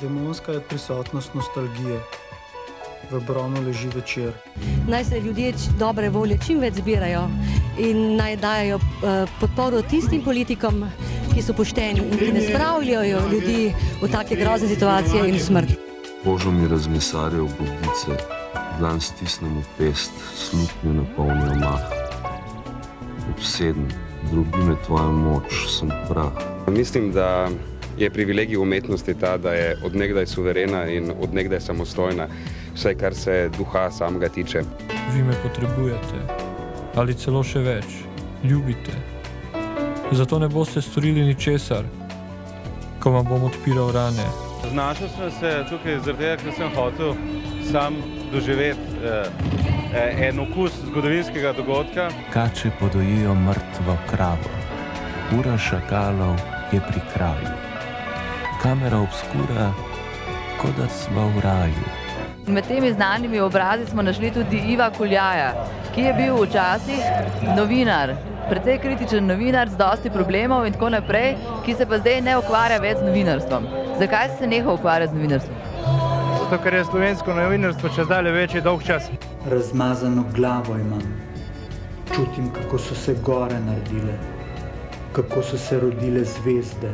Demonska je prisotnost nostalgije. V bronu leži večer. Naj se ljudje dobre volje čim več zbirajo in naj dajo podporo tistim politikom, ki so pošteni in ki ne spravljajo ljudi v take grozne situacije in smrt. Kožo mi razmesarjajo bodice, dlan stisnem v pest, slutnjo napolnijo mah. Obseden, drugi me tvoja moč, sem prah. Mislim, da je privilegij umetnosti ta, da je odnegdaj suverena in odnegdaj samostojna, vse kar se duha samega tiče. Vi me potrebujete, ali celo še več, ljubite. Zato ne boste storili ničesar, ko vam bom odpiral rane. Znašel sem se tukaj zaradi tega, ker sem hotel sam doživeti en okus zgodovinskega dogodka. Kače podojijo mrtvo kravo, ura šakalov je pri kraju. Kamera obskura, kot da smo v raju. Med temi znanimi obrazi smo našli tudi Iva Kuljaja, ki je bil včasih novinar, precej kritičen novinar z dosti problemov in tako naprej, ki se pa zdaj ne ukvarja več z novinarstvom. Zakaj se nehal ukvarjati z novinarstvom? Zato, ker je slovensko novinarstvo čez dalje večji dolg čas. Razmazano glavo imam. Čutim, kako so se gore naredile, kako so se rodile zvezde.